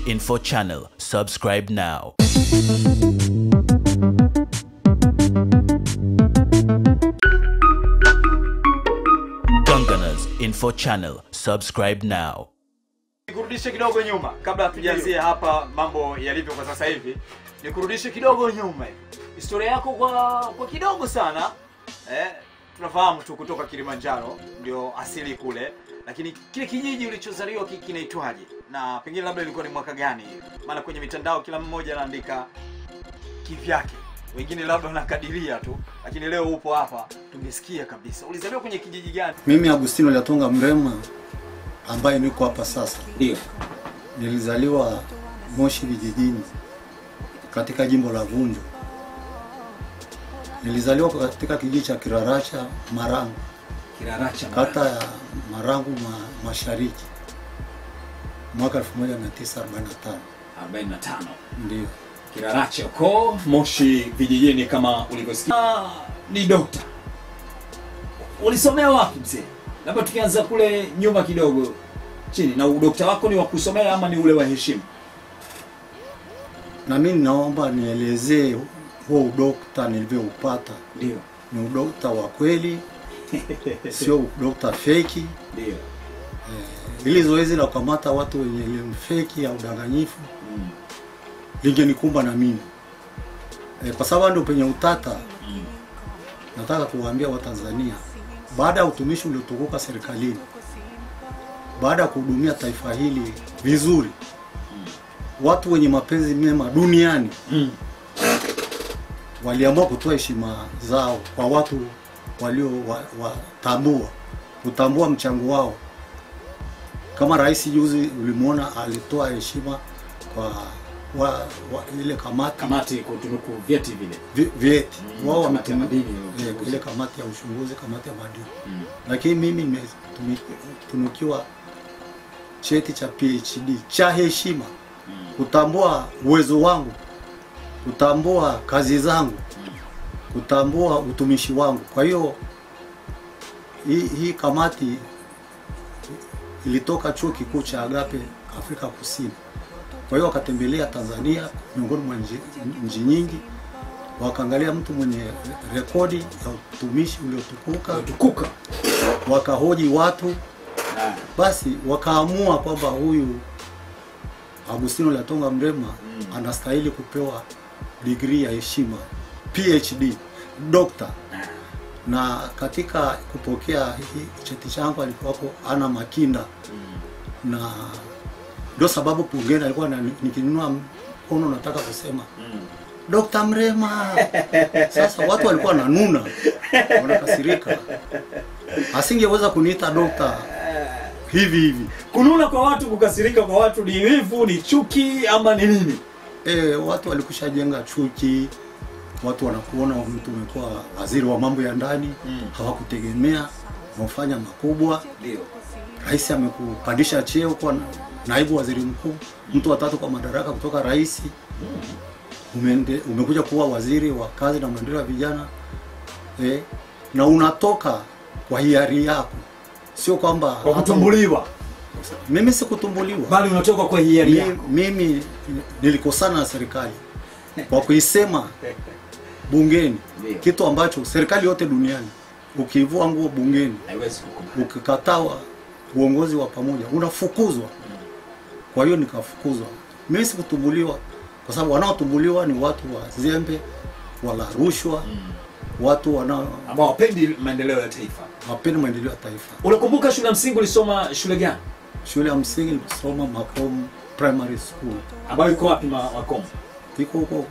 Info Channel. Subscribe now. Gungunners Info Channel. Subscribe now. Nikurudishe kidogo nyuma kabla hatujaanzia hapa mambo yalivyo kwa sasa hivi. Nikurudishe kidogo nyuma. Historia yako kwa kidogo sana. Tunafahamu tu kutoka Kilimanjaro ndio asili kule, lakini kile kijiji ulichozaliwa kinaitwaje? Na pengine labda ilikuwa ni mwaka gani? Maana kwenye mitandao kila mmoja anaandika kivyake. Wengine labda wanakadiria tu, lakini leo upo hapa tumesikia kabisa. Ulizaliwa kwenye kijiji gani? Mimi Agustino Lyatonga Mrema ambaye niko hapa sasa. Ndio. Nilizaliwa Moshi vijijini katika jimbo la Vunjo. Nilizaliwa katika kijiji cha Kiraracha Marangu. Kiraracha kata ya Marangu Mashariki. Mwaka 1945. 45. Ndio. Kiraracha huko Moshi vijijini kama ulivyosikia. Ni dokta. Ulisomea wapi mzee? Labda tukianza kule nyuma kidogo chini. Na udokta wako ni wa kusomea ama ni ule wa heshima? Na mimi naomba nielezee huo udokta nilivyoupata. Ndio. Ni udokta wa kweli. Sio udokta feki. Ndio. Ili zoezi la kukamata watu wenye elimu feki au udanganyifu lingenikumba na mimi. Kwa sababu ndio penye utata. Nataka kuwaambia Watanzania, baada ya utumishi uliotukuka serikalini, baada ya kuhudumia taifa hili vizuri, watu wenye mapenzi mema duniani waliamua kutoa heshima zao kwa watu walio kutambua mchango wao. Kama rais juzi ulimuona alitoa heshima kwa ile kamati kutunuku vyeti vile. Vyeti. Wao wametunuku ile kamati ya uchunguzi, kamati ya maadili. Lakini mimi nimetunukiwa cheti cha PhD cha heshima. Kutambua uwezo wangu, kutambua kazi zangu, kutambua utumishi wangu. Kwa hiyo hii kamati ilitoka chuo kikuu cha Agape Afrika Kusini. Kwa hiyo wakatembelea Tanzania miongoni mwa nchi nyingi, wakaangalia mtu mwenye rekodi ya utumishi uliotukuka, wakahoji watu, basi wakaamua kwamba huyu Agustino Lyatonga Mrema anastahili kupewa degree ya heshima, PhD, doctor. Na katika kupokea cheti changu alikuwa Ana Makinda. Na ndio sababu pungeni alikuwa nikinunua mkono nataka kusema Dr. Mrema. Sasa watu walikuwa wananuna, wanakasirika. Asingeweza kuniita dokta hivi. Kununa kwa watu, kukasirika kwa watu ni wivu, ni chuki ama ni nini? Watu walikushajenga chuki. Watu wanakuona mtu umekuwa waziri wa mambo ya ndani, hawakutegemea, umefanya makubwa. Ndio. Rais amekupandisha cheo kwa naibu waziri mkuu, mtu watatu kwa madaraka kutoka rais. Umekuja kuwa waziri wa kazi na maendeleo ya vijana. Na unatoka kwa hiari yako. Sio kwamba kwa kutumbuliwa. Mimi sikutumbuliwa, bali unatoka kwa hiari yako. Mimi nilikosana na serikali kwa kuisema bungeni kitu ambacho serikali yote duniani ukivua nguo bungeni haiwezi kukubali. Ukikataa uongozi wa pamoja unafukuzwa. Kwa hiyo nikafukuzwa. Mimi sikutumbuliwa kwa sababu wanaotumbuliwa ni watu wa zembe, wala rushwa, watu ambao wapendi maendeleo ya taifa. Wapendi maendeleo ya taifa. Unakumbuka shule ya msingi ulisoma shule gani? Shule ya msingi nilisoma Makom Primary School. Ambayo iko wapi Makom? Iko huko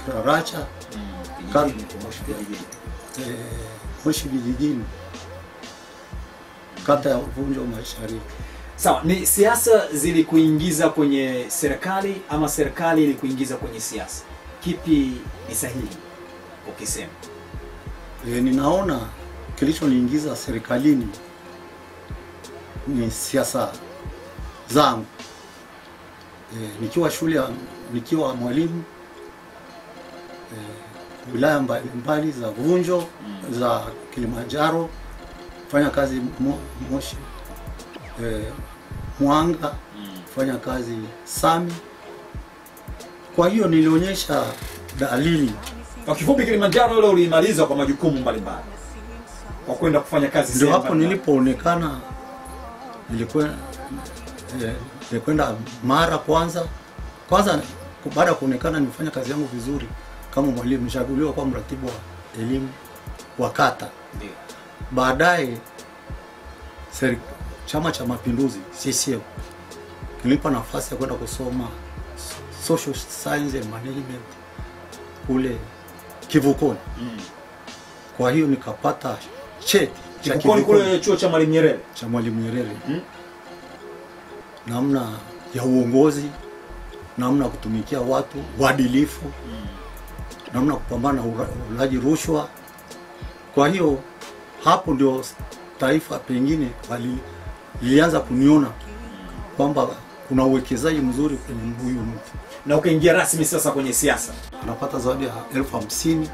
Kiraracha. Moshi vijijini. Kata ya Vunjo Mashariki. Sawa, ni siasa zilikuingiza kwenye serikali ama serikali ilikuingiza kwenye siasa? Kipi ni sahihi ukisema? Ninaona kilichoniingiza serikalini ni siasa zangu. Nikiwa mwalimu wilaya mbalimbali za Vunjo, za Kilimanjaro, fanya kazi Moshi, Mwanga, kufanya kazi Sami. Kwa hiyo nilionyesha dalili. Kwa kifupi Kilimanjaro ile ulimaliza kwa majukumu mbalimbali. Kwa kwenda kufanya kazi ndio hapo nilipoonekana. Nilikwenda Mara kwanza baada ya kuonekana nimefanya kazi yangu vizuri kama mwalimu, nishaguliwa kwa mratibu wa elimu wa kata. Ndio. Baadaye Chama cha Mapinduzi CCM kilipa nafasi ya kwenda kusoma Social Science and Management kule Kivukoni. Kwa hiyo nikapata cheti cha Kivukoni kule chuo cha Mwalimu Nyerere. Cha Mwalimu Nyerere. Namna ya uongozi, namna ya kutumikia watu, uadilifu, namna kupambana na ulaji rushwa. Kwa hiyo hapo ndio taifa pengine lilianza kuniona kwamba kuna uwekezaji mzuri kwenye huyu mtu. Na ukaingia rasmi sasa kwenye siasa. Napata zawadi ya 50,000.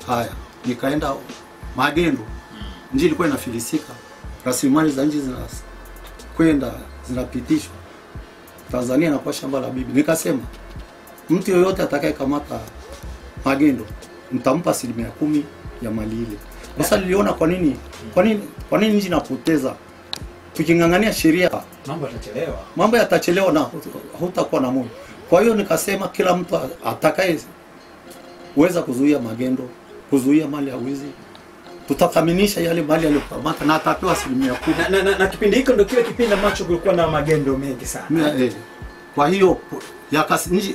Haya, nikaenda Magendo. Nchi ilikuwa inafilisika. Rasilimali za nchi zinapitishwa. Tanzania inakuwa shamba la bibi. Nikasema mtu yoyote atakayekamata Magendo nitampa 10% ya mali ile. Sasa niliona kwa nini nchi inapoteza? Tukingangania sheria mambo yatachelewa na hutakuwa na moyo. Kwa hiyo nikasema kila mtu atakaye uweza kuzuia magendo, kuzuia mali ya wizi, tutathaminisha yale mali aliyokamata na atapewa 10%. Na kipindi hiko ndio kile kipindi ambacho kulikuwa na magendo mengi sana. Kwa hiyo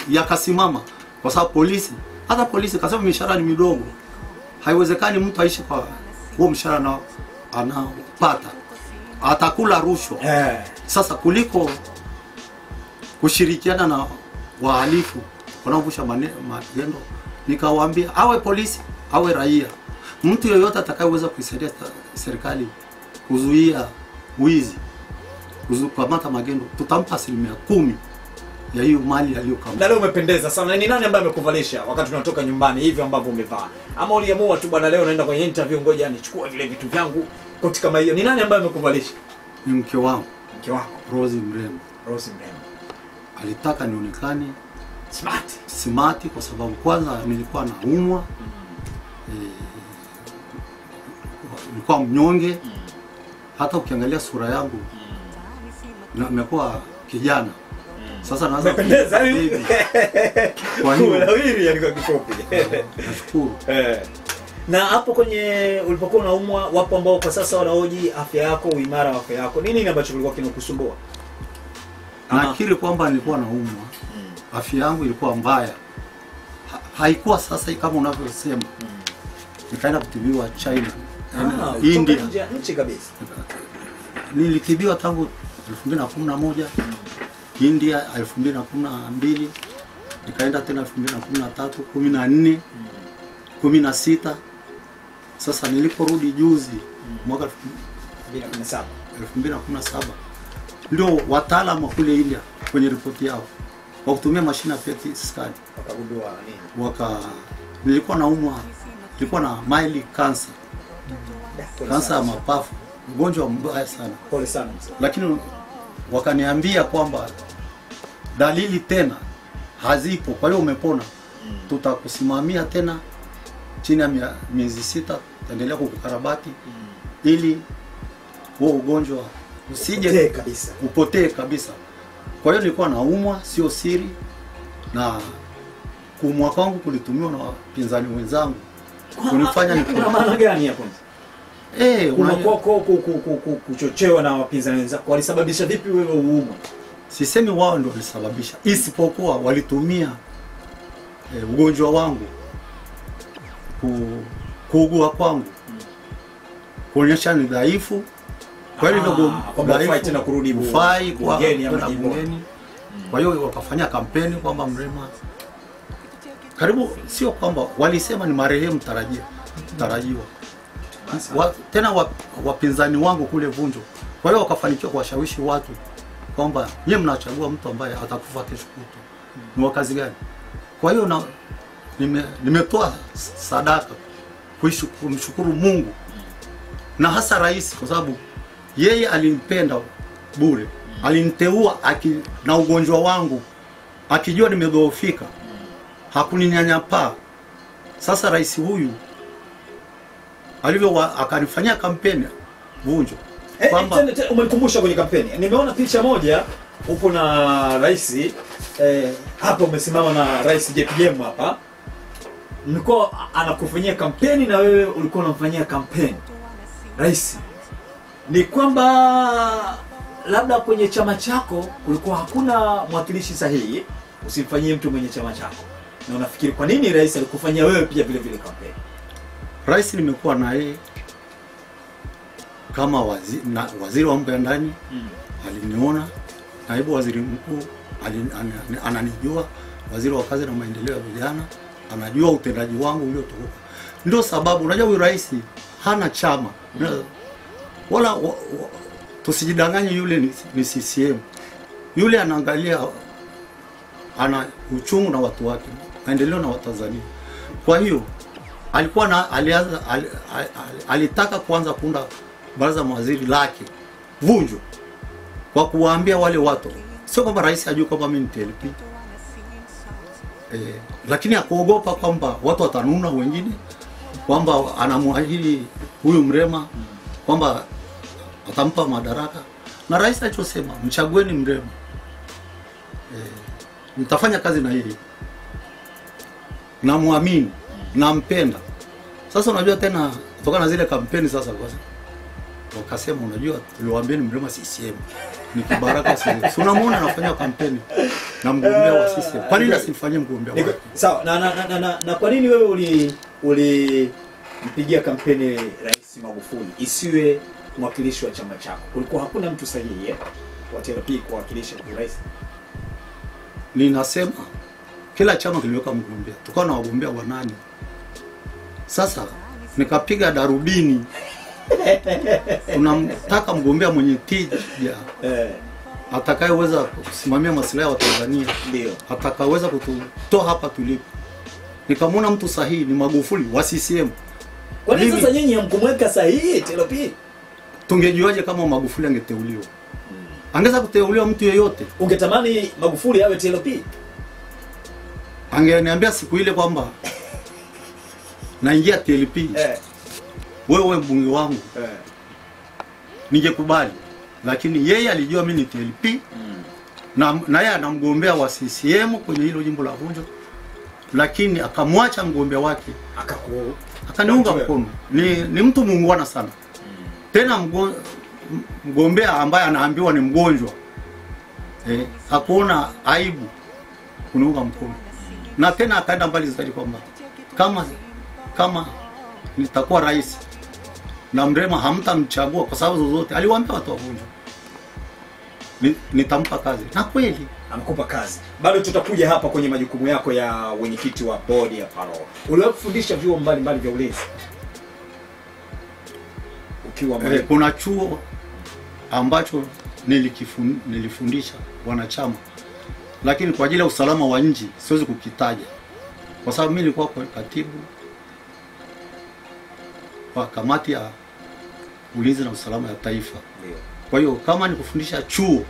yakasimama kwa sababu hata polisi kasema mishahara ni midogo. Haiwezekani mtu aishi kwa huo mshahara anaopata. Atakula rushwa. Sasa kuliko kushirikiana na wahalifu wanaovusha magendo, nikawaambia awe polisi, awe raia, mtu yeyote atakayeweza kuisaidia serikali kuzuia wizi, kukamata magendo, tutampa 10% ya hiyo mali aliyokamata. Na leo umependeza sana. Ni nani ambaye amekuvalisha wakati unatoka nyumbani hivi ambavyo umevaa? Ama uliamua tu bwana leo naenda kwenye interview, ngoja nichukue vile vitu vyangu koti kama hiyo? Ni nani ambaye amekuvalisha? Ni mke wangu. Mke wako Rose Mrembo. Rose Mrembo. Alitaka nionekane smart kwa sababu kwanza nilikuwa naumwa. Nilikuwa mnyonge. Hata ukiangalia sura yangu na nimekuwa kijana. Sasa naanza kupendeza hivi. Kwa hiyo unawiri yani kwa kifupi. Nashukuru. Na hapo kwenye ulipokuwa unaumwa, wapo ambao kwa sasa wanaoji afya yako, uimara wa afya yako. Nini ambacho kilikuwa kinakusumbua? Nakiri kwamba nilikuwa naumwa. Afya yangu ilikuwa mbaya. Haikuwa sasa kama unavyosema. Nikaenda kutibiwa China, India. Nchi kabisa. Nilitibiwa tangu 2011, India 2012, nikaenda tena 2013, 14, 16. Sasa niliporudi juzi mwaka 2017 ndio wataalamu kule India kwenye ripoti yao kwa kutumia mashine ya PET scan wakagundua nini? Nilikuwa naumwa, nilikuwa na mild cancer. Kansa ya mapafu, ugonjwa mbaya sana. Pole sana. Lakini wakaniambia kwamba dalili tena hazipo, kwa hiyo umepona. Tutakusimamia tena chini ya miezi 6, endelea kukukarabati ili huo ugonjwa usije upotee kabisa. Kwa hiyo nilikuwa naumwa, sio siri, na kuumwa kwangu kulitumiwa na wapinzani wenzangu kunifanya kuna maana gani hapo? Kuchochewa na wapinzani wenzako walisababisha vipi wewe uumwe? Sisemi wao ndio walisababisha, isipokuwa walitumia ugonjwa wangu kuugua kwangu kuonyesha ni dhaifu. Kwa hiyo ndio dhaifu tena kurudi bufai kwa bungeni. Kwa hiyo wakafanya kampeni kwamba Mrema karibu, sio kwamba walisema ni marehemu tarajiwa. Tena wapinzani wangu kule Vunjo. Kwa hiyo wakafanikiwa kuwashawishi watu kwamba yeye mnachagua mtu ambaye atakufa kesho kutwa. Ni wakazi gani? Kwa hiyo nimetoa sadaka kumshukuru Mungu na hasa rais, kwa sababu yeye alimpenda bure Aliniteua na ugonjwa wangu, akijua nimedhoofika, hakuninyanyapaa. Sasa rais huyu akanifanyia kampeni Vunjo. Kwamba umenikumbusha kwenye kampeni. Nimeona picha moja upo na rais hapa, umesimama na rais JPM hapa. Mlikuwa anakufanyia kampeni na wewe ulikuwa unamfanyia kampeni rais. Ni kwamba labda kwenye chama chako kulikuwa hakuna mwakilishi sahihi, usimfanyie mtu mwenye chama chako. Na unafikiri kwa nini rais alikufanyia wewe pia vile vile kampeni? Rais nimekuwa naye kama waziri wa mambo ya ndani, aliniona. Naibu waziri mkuu ananijua. Waziri wa kazi na maendeleo ya vijana anajua utendaji wangu uliotoka. Ndio sababu unajua huyu rais hana chama. Wala tusijidanganye, yule ni CCM. Yule anaangalia, ana uchungu na watu wake, maendeleo na Watanzania. Kwa hiyo alikuwa alitaka kuanza kuunda baraza mawaziri lake Vunjo, kwa kuwaambia wale watu, sio kwamba rais ajue kwamba mimi ni TLP, lakini akuogopa kwamba watu watanuna wengine, kwamba anamwahidi huyu Mrema kwamba atampa madaraka. Na rais alichosema, mchagueni Mrema, mtafanya kazi na yeye, namuamini, nampenda. Sasa unajua tena kutokana na zile kampeni sasa wakasema, unajua tuliwaambia ni Mrema CCM ni kibaraka sasa. Si unamuona anafanya kampeni na mgombea wa CCM. Kwa nini asimfanyie mgombea wake? Sawa, na kwa nini wewe ulimpigia kampeni Rais Magufuli isiwe mwakilishi wa chama chako? Kulikuwa hakuna mtu sahihi wa TLP kuwakilisha rais. Ninasema kila chama kiliweka mgombea. Tukawa na wagombea wanane. Sasa nikapiga darubini. Tunamtaka mgombea mwenye tija, atakayeweza kusimamia maslahi ya Tanzania, ndio atakayeweza kututoa hapa tulipo. Nikamwona mtu sahihi ni Magufuli wa CCM. Kwa nini sasa nyinyi hamkumweka sahihi TLP? Tungejuaje kama Magufuli angeteuliwa? Angeza kuteuliwa mtu yeyote. Ungetamani Magufuli awe TLP? Angeniambia siku ile kwamba naingia TLP, wewe mbunge wangu, ningekubali. Lakini yeye alijua mimi ni TLP, na yeye anamgombea wa CCM kwenye hilo jimbo la Vunjo, lakini akamwacha mgombea wake, akaniunga mkono. Ni mtu muungwana sana. Tena mgombea ambaye anaambiwa ni mgonjwa, hakuona aibu kuniunga mkono. Na tena akaenda mbali zaidi kwamba kama nitakuwa rais na Mrema hamtamchagua kwa sababu zozote, aliwaambia watu wa Vunjo, nitampa kazi. Na kweli amekupa kazi. Bado tutakuja hapa kwenye majukumu yako ya wenyekiti wa bodi ya Paro. Uliwahi kufundisha vyuo mbalimbali vya ulinzi? Kuna chuo ambacho nilifundisha wanachama, lakini kwa ajili ya usalama wa nchi siwezi kukitaja, kwa sababu mimi nilikuwa kwa katibu wa kamati ya ulinzi na usalama ya taifa. Kwa hiyo kama nikufundisha chuo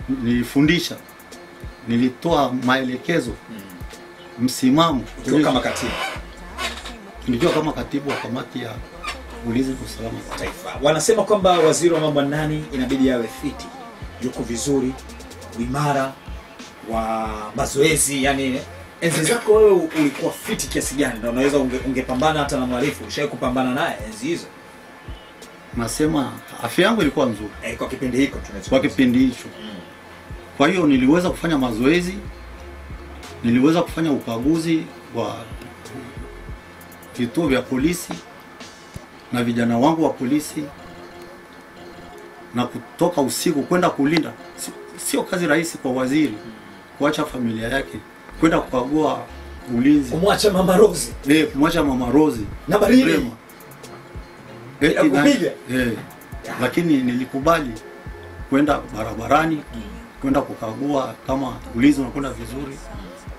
nilifundisha, nilitoa maelekezo, msimamo kama katibu. Nikiwa kama katibu wa kamati ya ulinzi na usalama wa taifa. Wanasema kwamba waziri wa mambo ya ndani inabidi awe fiti, yuko vizuri, imara, wa mazoezi. Yani enzi zako wewe ulikuwa fiti kiasi gani na unaweza ungepambana hata na mhalifu? Ushawahi kupambana naye enzi hizo? Nasema afya yangu ilikuwa nzuri kwa kipindi hicho kwa kipindi hicho. Kwa hiyo niliweza kufanya mazoezi, niliweza kufanya ukaguzi wa vituo vya polisi na vijana wangu wa polisi, na kutoka usiku kwenda kulinda. Sio kazi rahisi kwa waziri kuacha familia yake kwenda kukagua ulinzi, kumwacha Mama Rose, kumwacha Mama Rose na baridi kupiga. Lakini nilikubali kwenda barabarani, kwenda kukagua kama ulinzi unakwenda vizuri.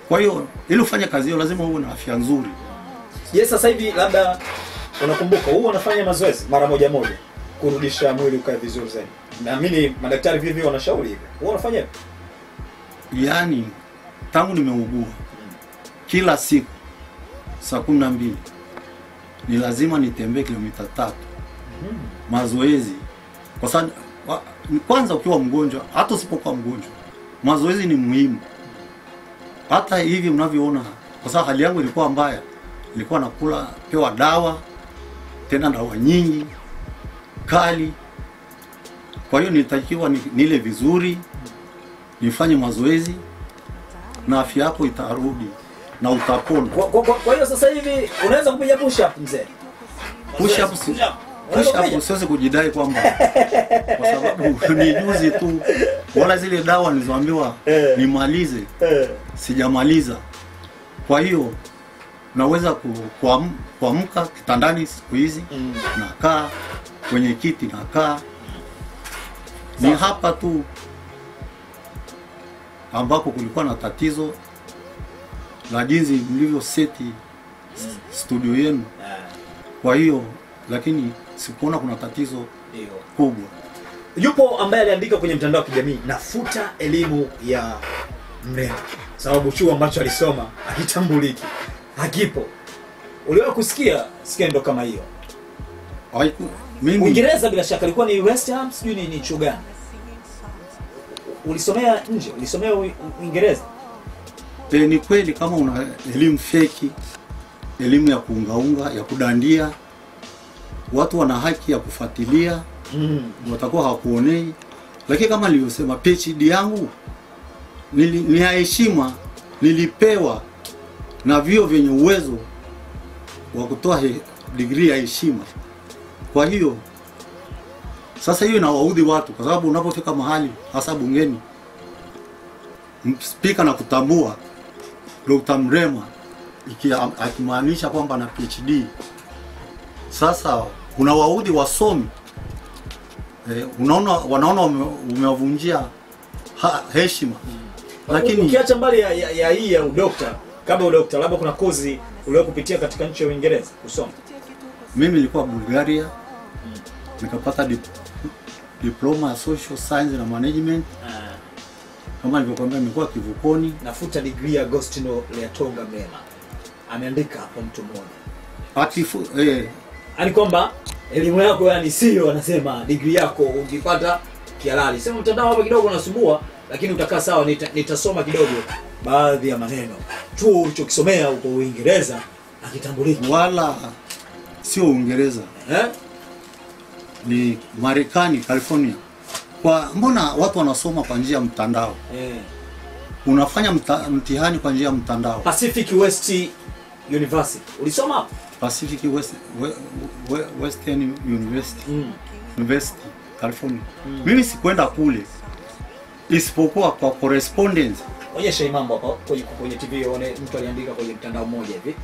Kwa hiyo ili ufanye kazi hiyo lazima uwe na afya nzuri. Sasa hivi labda unakumbuka huwa unafanya mazoezi mara moja? kurudisha mwili ukae vizuri zaidi? Naamini madaktari vivi wanashauri hivyo. Wewe unafanya? Yaani tangu nimeugua kila siku saa 12 ni lazima nitembee kilomita 3 mazoezi, kwa sababu kwanza ukiwa mgonjwa, hata usipokuwa mgonjwa, mazoezi ni muhimu. Hata hivi mnavyoona, kwa sababu hali yangu ilikuwa mbaya, nilikuwa nakula pewa dawa, tena dawa nyingi kali. Kwa hiyo nilitakiwa nile vizuri, nifanye mazoezi na afya yako itarudi na utapona. Kwa hiyo sasa hivi unaweza kupiga push up mzee? Push up siwezi kujidai kwamba kwa sababu ni juzi tu, wala zile dawa nilizoambiwa nimalize sijamaliza. Kwa hiyo naweza kuamka kitandani siku hizi, nakaa kwenye kiti, nakaa ni hapa tu ambako kulikuwa na tatizo la jinsi mlivyo seti studio yenu. Kwa hiyo lakini sikuona kuna tatizo kubwa. Yupo ambaye aliandika kwenye mtandao wa kijamii, nafuta elimu ya Mrema sababu chuo ambacho alisoma hakitambuliki, hakipo. Uliwahi kusikia ndo kama hiyo? Mimi Uingereza bila shaka ilikuwa ni West Ham, sijui ni chuo gani. Ulisomea nje, ulisomea Uingereza? Ni kweli kama una elimu feki, elimu ya kuungaunga, ya kudandia, watu wana haki ya kufuatilia, watakuwa hawakuonei. Lakini kama nilivyosema, PhD yangu ni heshima, nilipewa na vyuo vyenye uwezo wa kutoa degree ya heshima. Kwa hiyo sasa hiyo inawaudhi watu, kwa sababu unapofika mahali hasa bungeni, speaker na kutambua Dr. Mrema akimaanisha kwamba na PhD, sasa unawaudhi wasomi. Wanaona umewavunjia heshima. Lakini ukiacha mbali ya hii ya udokta, kama udokta, labda kuna kozi uliokupitia katika nchi ya Uingereza kusoma? Mimi nilikuwa Bulgaria, nikapata diploma ya social science na management. Kama nilivyokuambia, nimekuwa kivukoni. Nafuta degree ya Agostino Leatonga Mrema. Ameandika hapo mtu mmoja. Ani kwamba elimu yako yani sio, anasema degree yako ukipata kihalali. Sema mtandao hapa kidogo unasumbua, lakini utakaa sawa. Nitasoma kidogo baadhi ya maneno. Chuo ulichokisomea huko Uingereza akitambuliki. Wala sio Uingereza. Ni Marekani, California. Kwa mbona watu wanasoma kwa njia ya mtandao? Unafanya mtihani kwa njia ya mtandao. Pacific West University. Ulisoma hapo? Pacific Western University, California. Mimi sikwenda kule isipokuwa kwa correspondence. Onyesha mambo hapo kwenye TV, uone mtu aliandika kwenye mtandao mmoja hivi.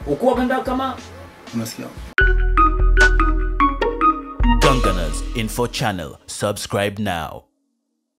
Uko kanda kama unasikia. Gunganers Info Channel. Subscribe now.